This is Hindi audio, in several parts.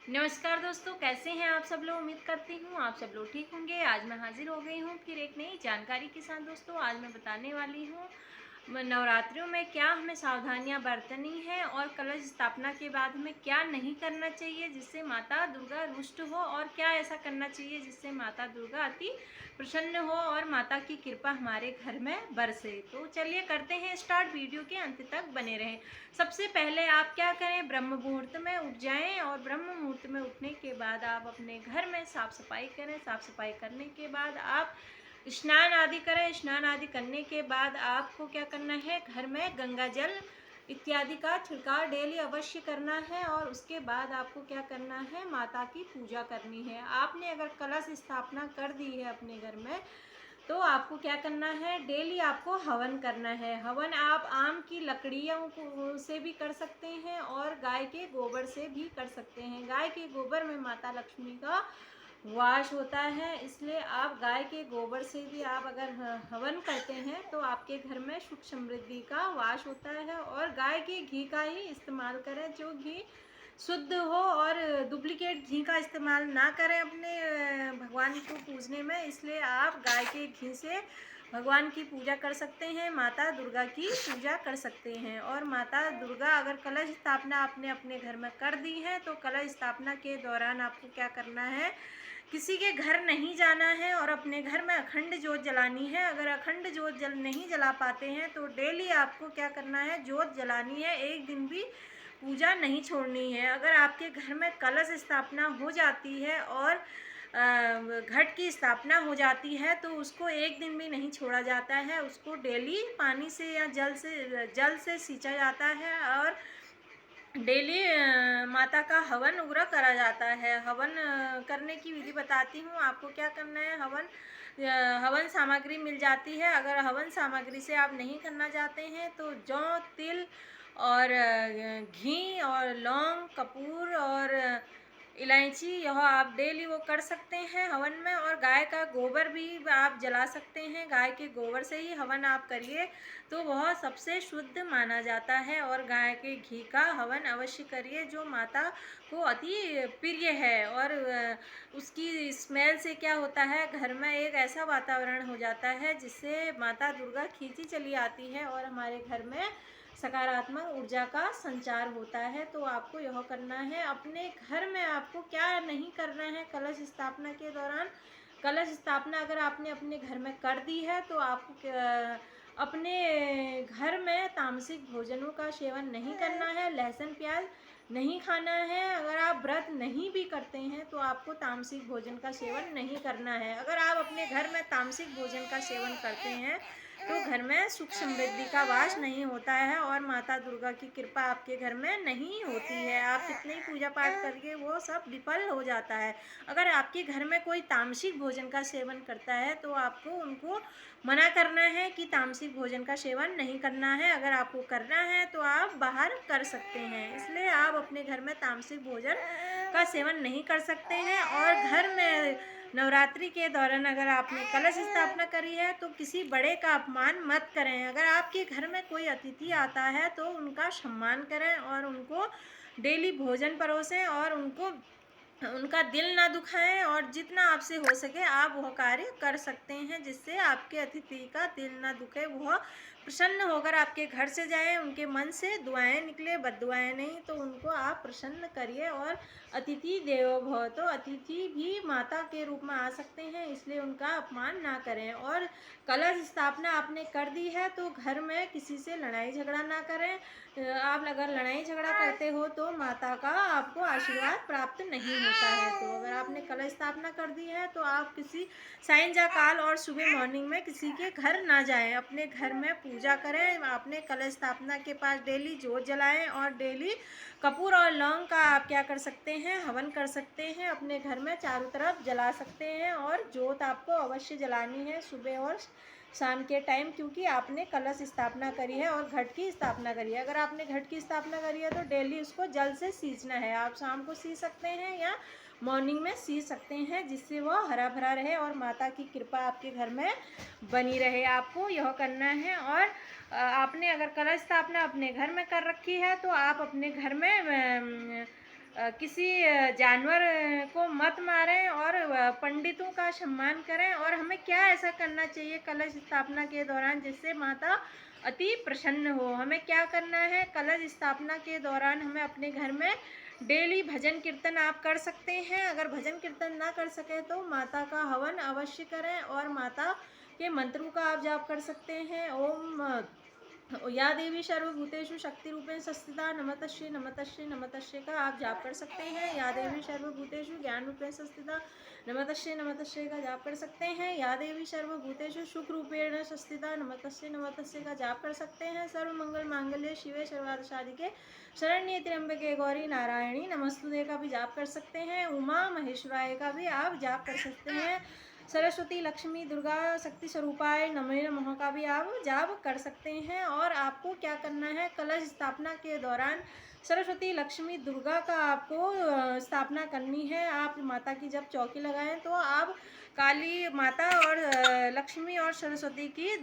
नमस्कार दोस्तों, कैसे हैं आप सब लोग। उम्मीद करती हूँ आप सब लोग ठीक होंगे। आज मैं हाजिर हो गई हूँ फिर एक नई जानकारी के साथ। दोस्तों आज मैं बताने वाली हूँ नवरात्रियों में क्या हमें सावधानियां बरतनी है और कलश स्थापना के बाद हमें क्या नहीं करना चाहिए जिससे माता दुर्गा रुष्ट हो, और क्या ऐसा करना चाहिए जिससे माता दुर्गा अति प्रसन्न हो और माता की कृपा हमारे घर में बरसे। तो चलिए करते हैं स्टार्ट, वीडियो के अंत तक बने रहें। सबसे पहले आप क्या करें, ब्रह्म मुहूर्त में उठ जाएं और ब्रह्म मुहूर्त में उठने के बाद आप अपने घर में साफ सफाई करें। साफ सफाई करने के बाद आप स्नान आदि करें। स्नान आदि करने के बाद आपको क्या करना है, घर में गंगा जल इत्यादि का छिड़काव डेली अवश्य करना है। और उसके बाद आपको क्या करना है, माता की पूजा करनी है। आपने अगर कलश स्थापना कर दी है अपने घर में तो आपको क्या करना है, डेली आपको हवन करना है। हवन आप आम की लकड़ियों से भी कर सकते हैं और गाय के गोबर से भी कर सकते हैं। गाय के गोबर में माता लक्ष्मी का वास होता है, इसलिए आप गाय के गोबर से भी आप अगर हवन करते हैं तो आपके घर में सुख समृद्धि का वास होता है। और गाय के घी का ही इस्तेमाल करें, जो घी शुद्ध हो, और डुप्लीकेट घी का इस्तेमाल ना करें अपने भगवान को पूजने में। इसलिए आप गाय के घी से भगवान की पूजा कर सकते हैं, माता दुर्गा की पूजा कर सकते हैं। और माता दुर्गा अगर कलश स्थापना आपने अपने घर में कर दी है तो कलश स्थापना के दौरान आपको क्या करना है, किसी के घर नहीं जाना है और अपने घर में अखंड जोत जलानी है। अगर अखंड जोत नहीं जला पाते हैं तो डेली आपको क्या करना है, जोत जलानी है। एक दिन भी पूजा नहीं छोड़नी है। अगर आपके घर में कलश स्थापना हो जाती है और घट की स्थापना हो जाती है तो उसको एक दिन भी नहीं छोड़ा जाता है, उसको डेली पानी से या जल से सींचा जाता है और डेली माता का हवन उग्र करा जाता है। हवन करने की विधि बताती हूँ आपको क्या करना है। हवन सामग्री मिल जाती है। अगर हवन सामग्री से आप नहीं करना चाहते हैं तो जौ, तिल और घी और लौंग, कपूर और इलायची, यह आप डेली वो कर सकते हैं हवन में। और गाय का गोबर भी आप जला सकते हैं। गाय के गोबर से ही हवन आप करिए तो वह सबसे शुद्ध माना जाता है। और गाय के घी का हवन अवश्य करिए, जो माता को अति प्रिय है। और उसकी स्मेल से क्या होता है, घर में एक ऐसा वातावरण हो जाता है जिससे माता दुर्गा खींची चली आती है और हमारे घर में सकारात्मक ऊर्जा का संचार होता है। तो आपको यह करना है। अपने घर में आपको क्या नहीं करना है कलश स्थापना के दौरान। कलश स्थापना अगर आपने अपने घर में कर दी है तो आपको अपने घर में तामसिक भोजनों का सेवन नहीं करना है। लहसुन प्याज नहीं खाना है। अगर आप व्रत नहीं भी करते हैं तो आपको तामसिक भोजन का सेवन नहीं करना है। अगर आप अपने घर में तामसिक भोजन का सेवन करते हैं तो घर में सुख समृद्धि का वास नहीं होता है और माता दुर्गा की कृपा आपके घर में नहीं होती है। आप कितने ही पूजा पाठ करके वो सब विफल हो जाता है। अगर आपके घर में कोई तामसिक भोजन का सेवन करता है तो आपको उनको मना करना है कि तामसिक भोजन का सेवन नहीं करना है। अगर आपको करना है तो आप बाहर कर सकते हैं। इसलिए आप अपने घर में तामसिक भोजन का सेवन नहीं कर सकते हैं। और घर में नवरात्रि के दौरान अगर आपने कलश स्थापना करी है तो किसी बड़े का अपमान मत करें। अगर आपके घर में कोई अतिथि आता है तो उनका सम्मान करें और उनको डेली भोजन परोसें और उनका दिल ना दुखाएं। और जितना आपसे हो सके आप वह कार्य कर सकते हैं जिससे आपके अतिथि का दिल ना दुखे, वह प्रसन्न होकर आपके घर से जाएं, उनके मन से दुआएं निकले, बद्दुआएं नहीं। तो उनको आप प्रसन्न करिए। और अतिथि देवो भव, तो अतिथि भी माता के रूप में आ सकते हैं, इसलिए उनका अपमान ना करें। और कलश स्थापना आपने कर दी है तो घर में किसी से लड़ाई झगड़ा ना करें। आप अगर लड़ाई झगड़ा करते हो तो माता का आपको आशीर्वाद प्राप्त नहीं होता है। तो अगर आपने कलश स्थापना कर दी है तो आप किसी सायंजा काल और सुबह मॉर्निंग में किसी के घर ना जाएं, अपने घर में पूजा करें। अपने कलश स्थापना के पास डेली जोत जलाएं और डेली कपूर और लौंग का आप क्या कर सकते हैं, हवन कर सकते हैं। अपने घर में चारों तरफ जला सकते हैं और जोत आपको अवश्य जलानी है सुबह और शाम के टाइम, क्योंकि आपने कलश स्थापना करी है और घट की स्थापना करी है। अगर आपने घट की स्थापना करी है तो डेली उसको जल से सींचना है। आप शाम को सी सकते हैं या मॉर्निंग में सी सकते हैं, जिससे वो हरा भरा रहे और माता की कृपा आपके घर में बनी रहे। आपको यह करना है। और आपने अगर कलश स्थापना अपने घर में कर रखी है तो आप अपने घर में किसी जानवर को मत मारें और पंडितों का सम्मान करें। और हमें क्या ऐसा करना चाहिए कलश स्थापना के दौरान जिससे माता अति प्रसन्न हो। हमें क्या करना है, कलश स्थापना के दौरान हमें अपने घर में डेली भजन कीर्तन आप कर सकते हैं। अगर भजन कीर्तन ना कर सके तो माता का हवन अवश्य करें और माता के मंत्रों का आप जाप कर सकते हैं। ओम या देवी सर्वभूतेषु शक्ति रूपेण संस्थिता नमस्तस्यै नमस्तस्यै नमस्तस्यै का आप जाप कर सकते हैं। या देवी सर्वभूतेषु ज्ञान रूपेण संस्थिता नमस्तस्यै नमस्तस्यै का जाप कर सकते हैं। या देवी सर्वभूतेषु सुख रूपेण संस्थिता नमस्तस्यै नमस्तस्यै का जाप कर सकते हैं। सर्व मंगल मांगल्ये शिवे सर्वार्थ साधिके शरण्ये त्र्यंबके गौरी नारायणी नमस्तुते का भी जाप कर सकते हैं। उमा महेश्वराय का भी आप जाप कर सकते हैं। सरस्वती लक्ष्मी दुर्गा शक्ति स्वरूपाय नमः नमः का भी आप जाप कर सकते हैं। और आपको क्या करना है, कलश स्थापना के दौरान सरस्वती लक्ष्मी दुर्गा का आपको स्थापना करनी है। आप माता की जब चौकी लगाएं तो आप काली माता और लक्ष्मी और सरस्वती की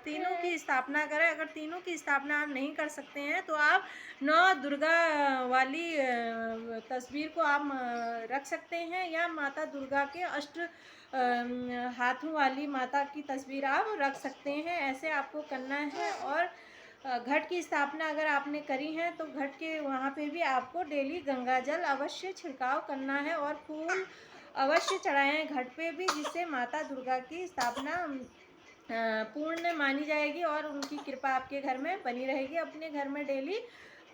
तीनों की स्थापना करें। अगर तीनों की स्थापना आप नहीं कर सकते हैं तो आप 9 दुर्गा वाली तस्वीर को आप रख सकते हैं या माता दुर्गा के हाथों वाली माता की तस्वीर आप रख सकते हैं। ऐसे आपको करना है। और घट की स्थापना अगर आपने करी है तो घट के वहाँ पे भी आपको डेली गंगा जल अवश्य छिड़काव करना है और फूल अवश्य चढ़ाएं घट पे भी, जिससे माता दुर्गा की स्थापना पूर्ण मानी जाएगी और उनकी कृपा आपके घर में बनी रहेगी। अपने घर में डेली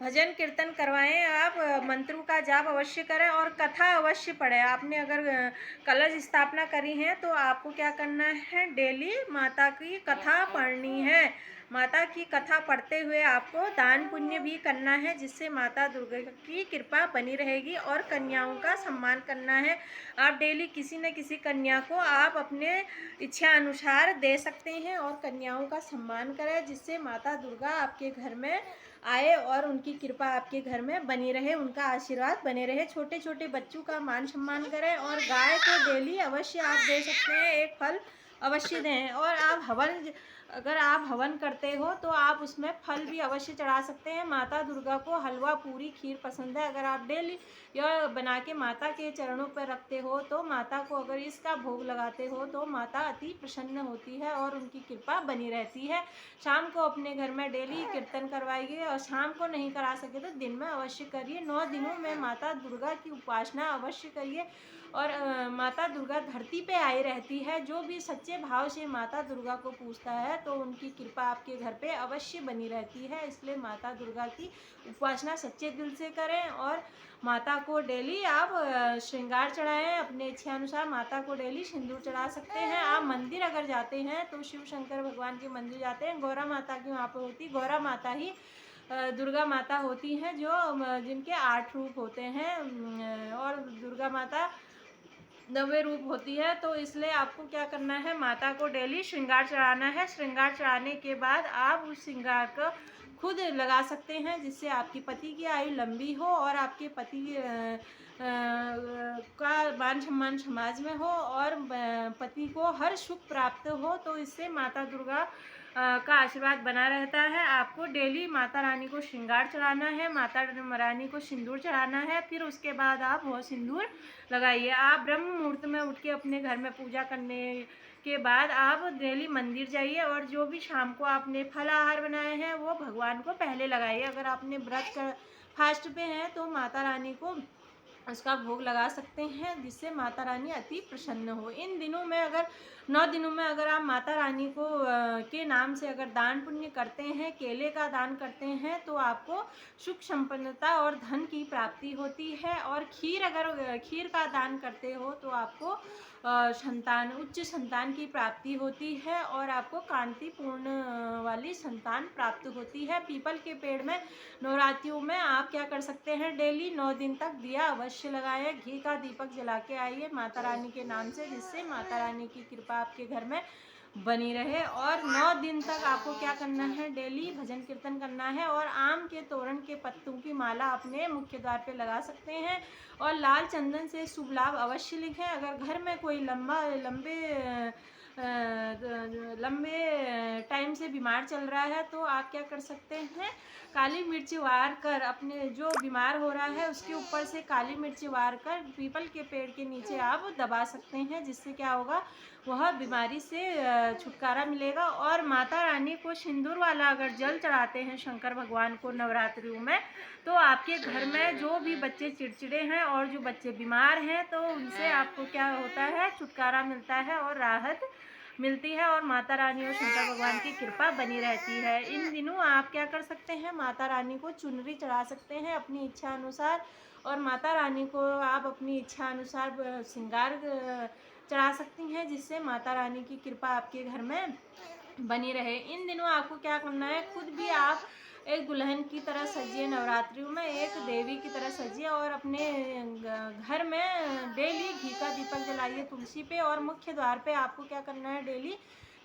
भजन कीर्तन करवाएं आप, मंत्रों का जाप अवश्य करें और कथा अवश्य पढ़ें। आपने अगर कलश स्थापना करी है तो आपको क्या करना है, डेली माता की कथा पढ़नी है। माता की कथा पढ़ते हुए आपको दान पुण्य भी करना है, जिससे माता दुर्गा की कृपा बनी रहेगी। और कन्याओं का सम्मान करना है। आप डेली किसी न किसी कन्या को आप अपने इच्छा अनुसार दे सकते हैं और कन्याओं का सम्मान करें, जिससे माता दुर्गा आपके घर में आए और उनकी कृपा आपके घर में बनी रहे, उनका आशीर्वाद बने रहे। छोटे छोटे बच्चों का मान सम्मान करें और गाय को डेली अवश्य आप दे सकते हैं, एक फल अवश्य दें। और अगर आप हवन करते हो तो आप उसमें फल भी अवश्य चढ़ा सकते हैं। माता दुर्गा को हलवा पूरी खीर पसंद है। अगर आप डेली यह बना के माता के चरणों पर रखते हो तो माता को अगर इसका भोग लगाते हो तो माता अति प्रसन्न होती है और उनकी कृपा बनी रहती है। शाम को अपने घर में डेली कीर्तन करवाइए और शाम को नहीं करा सके तो दिन में अवश्य करिए। 9 दिनों में माता दुर्गा की उपासना अवश्य करिए। और माता दुर्गा धरती पे आई रहती है। जो भी सच्चे भाव से माता दुर्गा को पूजता है तो उनकी कृपा आपके घर पे अवश्य बनी रहती है। इसलिए माता दुर्गा की उपासना सच्चे दिल से करें और माता को डेली आप श्रृंगार चढ़ाएं। अपने इच्छा अनुसार माता को डेली सिंदूर चढ़ा सकते हैं। आप मंदिर अगर जाते हैं तो शिव शंकर भगवान के मंदिर जाते हैं, गौरा माता की वहाँ पर होती, गौरा माता ही दुर्गा माता होती हैं जो जिनके 8 रूप होते हैं और दुर्गा माता 9वें रूप होती है। तो इसलिए आपको क्या करना है, माता को डेली श्रृंगार चढ़ाना है। श्रृंगार चढ़ाने के बाद आप उस श्रृंगार को खुद लगा सकते हैं, जिससे आपकी पति की आयु लंबी हो और आपके पति का मान सम्मान समाज में हो और पति को हर सुख प्राप्त हो। तो इससे माता दुर्गा का आशीर्वाद बना रहता है। आपको डेली माता रानी को श्रृंगार चढ़ाना है, माता रानी को सिंदूर चढ़ाना है। फिर उसके बाद आप वो सिंदूर लगाइए। आप ब्रह्म मुहूर्त में उठ के अपने घर में पूजा करने के बाद आप डेली मंदिर जाइए और जो भी शाम को आपने फल आहार बनाए हैं वो भगवान को पहले लगाइए। अगर आपने व्रत कर फास्ट पे हैं तो माता रानी को उसका भोग लगा सकते हैं, जिससे माता रानी अति प्रसन्न हो। इन दिनों में अगर 9 दिनों में अगर आप माता रानी को के नाम से अगर दान पुण्य करते हैं, केले का दान करते हैं तो आपको सुख संपन्नता और धन की प्राप्ति होती है। और खीर का दान करते हो तो आपको उच्च संतान की प्राप्ति होती है और आपको कांतिपूर्ण वाली संतान प्राप्त होती है। पीपल के पेड़ में नवरात्रियों में आप क्या कर सकते हैं, डेली 9 दिन तक दिया अवश्य लगाएं, घी का दीपक जला के आइए माता रानी के नाम से, जिससे माता रानी की कृपा आपके घर में बनी रहे। और 9 दिन तक आपको क्या करना है, डेली भजन कीर्तन करना है और आम के तोरण के पत्तों की माला अपने मुख्य द्वार पे लगा सकते हैं और लाल चंदन से शुभ लाभ अवश्य लिखें। अगर घर में कोई लंबे लंबे टाइम से बीमार चल रहा है तो आप क्या कर सकते हैं, काली मिर्च वार कर अपने जो बीमार हो रहा है उसके ऊपर से काली मिर्च वार कर पीपल के पेड़ के नीचे आप दबा सकते हैं, जिससे क्या होगा, वह बीमारी से छुटकारा मिलेगा। और माता रानी को सिंदूर वाला अगर जल चढ़ाते हैं शंकर भगवान को नवरात्रियों में, तो आपके घर में जो भी बच्चे चिड़चिड़े हैं और जो बच्चे बीमार हैं तो उनसे आपको क्या होता है, छुटकारा मिलता है और राहत मिलती है और माता रानी और शंकर भगवान की कृपा बनी रहती है। इन दिनों आप क्या कर सकते हैं, माता रानी को चुनरी चढ़ा सकते हैं अपनी इच्छा अनुसार, और माता रानी को आप अपनी इच्छा अनुसार श्रृंगार चढ़ा सकती हैं, जिससे माता रानी की कृपा आपके घर में बनी रहे। इन दिनों आपको क्या करना है, खुद भी आप एक दुल्हन की तरह सजिए, नवरात्रियों में एक देवी की तरह सजिए और अपने घर में डेली घी का दीपक जलाइए तुलसी पे, और मुख्य द्वार पे आपको क्या करना है, डेली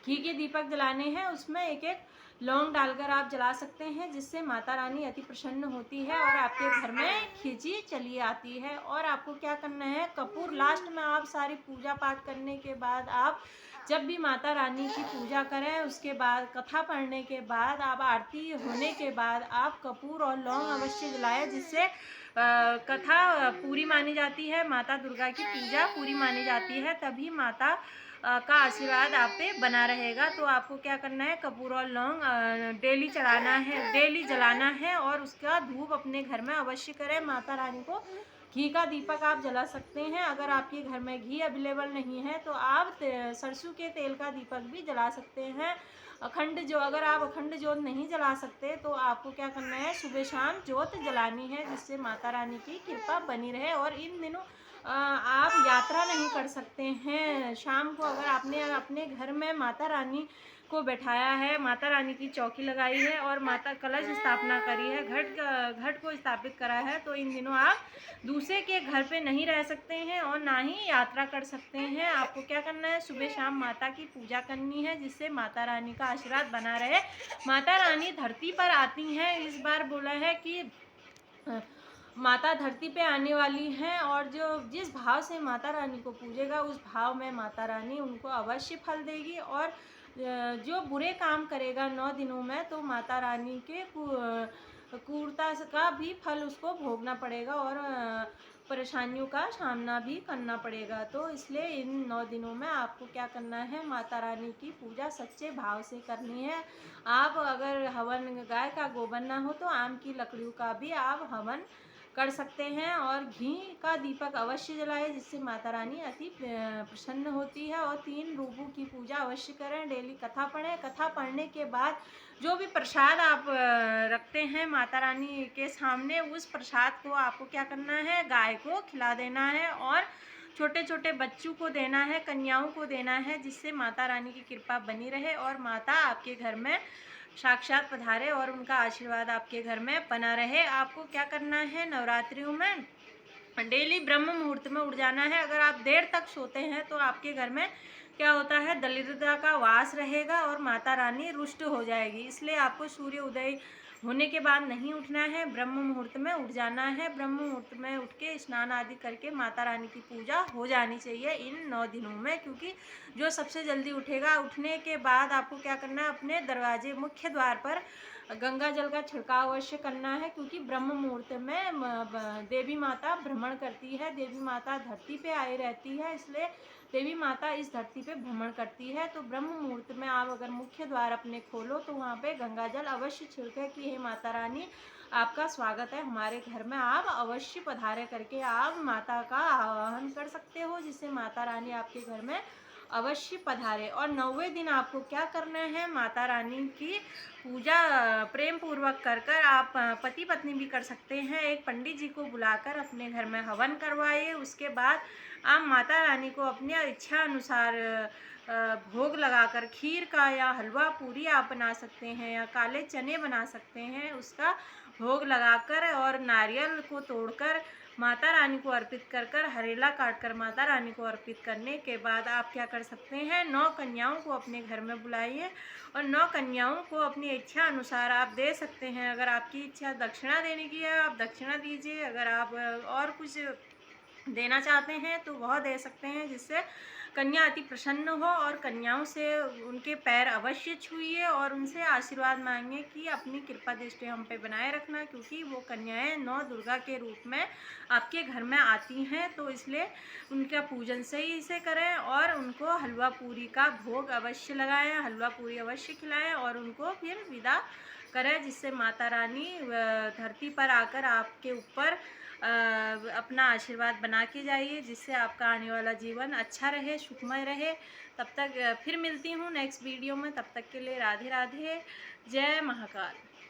घी के दीपक जलाने हैं, उसमें एक एक लौंग डालकर आप जला सकते हैं, जिससे माता रानी अति प्रसन्न होती है और आपके घर में खिची चली आती है। और आपको क्या करना है, कपूर लास्ट में आप सारी पूजा पाठ करने के बाद आप जब भी माता रानी की पूजा करें, उसके बाद कथा पढ़ने के बाद आप आरती होने के बाद आप कपूर और लौंग अवश्य जलाएं, जिससे कथा पूरी मानी जाती है, माता दुर्गा की पूजा पूरी मानी जाती है, तभी माता का आशीर्वाद आप पे बना रहेगा। तो आपको क्या करना है, कपूर और लौंग डेली चढ़ाना है, डेली जलाना है, और उसका धूप अपने घर में अवश्य करें। माता रानी को घी का दीपक आप जला सकते हैं, अगर आपके घर में घी अवेलेबल नहीं है तो आप सरसों के तेल का दीपक भी जला सकते हैं। अगर आप अखंड जोत नहीं जला सकते तो आपको क्या करना है, सुबह शाम जोत जलानी है, जिससे माता रानी की कृपा बनी रहे। और इन दिनों आप यात्रा नहीं कर सकते हैं, शाम को अगर आपने अपने घर में माता रानी को बैठाया है, माता रानी की चौकी लगाई है और माता कलश स्थापना करी है, घट को स्थापित करा है, तो इन दिनों आप दूसरे के घर पे नहीं रह सकते हैं और ना ही यात्रा कर सकते हैं। आपको क्या करना है, सुबह शाम माता की पूजा करनी है, जिससे माता रानी का आशीर्वाद बना रहे। माता रानी धरती पर आती हैं, इस बार बोला है कि माता धरती पे आने वाली हैं, और जो जिस भाव से माता रानी को पूजेगा उस भाव में माता रानी उनको अवश्य फल देगी। और जो बुरे काम करेगा 9 दिनों में तो माता रानी के क्रूरता का भी फल उसको भोगना पड़ेगा और परेशानियों का सामना भी करना पड़ेगा। तो इसलिए इन 9 दिनों में आपको क्या करना है, माता रानी की पूजा सच्चे भाव से करनी है। आप अगर हवन गाय का गोबर ना हो तो आम की लकड़ियों का भी आप हवन कर सकते हैं, और घी का दीपक अवश्य जलाएं, जिससे माता रानी अति प्रसन्न होती है। और 3 रूपों की पूजा अवश्य करें, डेली कथा पढ़ें, कथा पढ़ने के बाद जो भी प्रसाद आप रखते हैं माता रानी के सामने, उस प्रसाद को आपको क्या करना है, गाय को खिला देना है और छोटे छोटे बच्चों को देना है, कन्याओं को देना है, जिससे माता रानी की कृपा बनी रहे और माता आपके घर में साक्षात पधारे और उनका आशीर्वाद आपके घर में बना रहे। आपको क्या करना है, नवरात्रियों में डेली ब्रह्म मुहूर्त में उठ जाना है। अगर आप देर तक सोते हैं तो आपके घर में क्या होता है, दरिद्रता का वास रहेगा और माता रानी रुष्ट हो जाएगी। इसलिए आपको सूर्य उदय होने के बाद नहीं उठना है, ब्रह्म मुहूर्त में उठ जाना है। ब्रह्म मुहूर्त में उठ के स्नान आदि करके माता रानी की पूजा हो जानी चाहिए इन 9 दिनों में, क्योंकि जो सबसे जल्दी उठेगा, उठने के बाद आपको क्या करना है, अपने दरवाजे मुख्य द्वार पर गंगा जल का छिड़काव अवश्य करना है, क्योंकि ब्रह्म मुहूर्त में देवी माता भ्रमण करती है, देवी माता धरती पे आई रहती है, इसलिए देवी माता इस धरती पे भ्रमण करती है। तो ब्रह्म मुहूर्त में आप अगर मुख्य द्वार अपने खोलो तो वहाँ पे गंगा जल अवश्य छिड़के कि हे माता रानी, आपका स्वागत है हमारे घर में, आप अवश्य पधारे करके आप माता का आवाहन कर सकते हो, जिससे माता रानी आपके घर में अवश्य पधारे। और 9वें दिन आपको क्या करना है, माता रानी की पूजा प्रेम पूर्वक कर कर आप पति पत्नी भी कर सकते हैं, एक पंडित जी को बुलाकर अपने घर में हवन करवाइए। उसके बाद आप माता रानी को अपने इच्छा अनुसार भोग लगाकर खीर का या हलवा पूरी आप बना सकते हैं या काले चने बना सकते हैं, उसका भोग लगाकर और नारियल को तोड़कर माता रानी को अर्पित कर कर हरेला काट कर माता रानी को अर्पित करने के बाद आप क्या कर सकते हैं, 9 कन्याओं को अपने घर में बुलाइए और 9 कन्याओं को अपनी इच्छा अनुसार आप दे सकते हैं। अगर आपकी इच्छा दक्षिणा देने की है आप दक्षिणा दीजिए, अगर आप और कुछ देना चाहते हैं तो वह दे सकते हैं, जिससे कन्या अति प्रसन्न हो और कन्याओं से उनके पैर अवश्य छूइए और उनसे आशीर्वाद मांगे कि अपनी कृपा दृष्टि हम पे बनाए रखना, क्योंकि वो कन्याएं नौ दुर्गा के रूप में आपके घर में आती हैं। तो इसलिए उनका पूजन सही से करें और उनको हलवा पूरी का भोग अवश्य लगाएं, हलवा पूरी अवश्य खिलाएं और उनको फिर विदा करें, जिससे माता रानी धरती पर आकर आपके ऊपर अपना आशीर्वाद बना के जाइए, जिससे आपका आने वाला जीवन अच्छा रहे, सुखमय रहे। तब तक फिर मिलती हूँ नेक्स्ट वीडियो में, तब तक के लिए राधे राधे, जय महाकाल।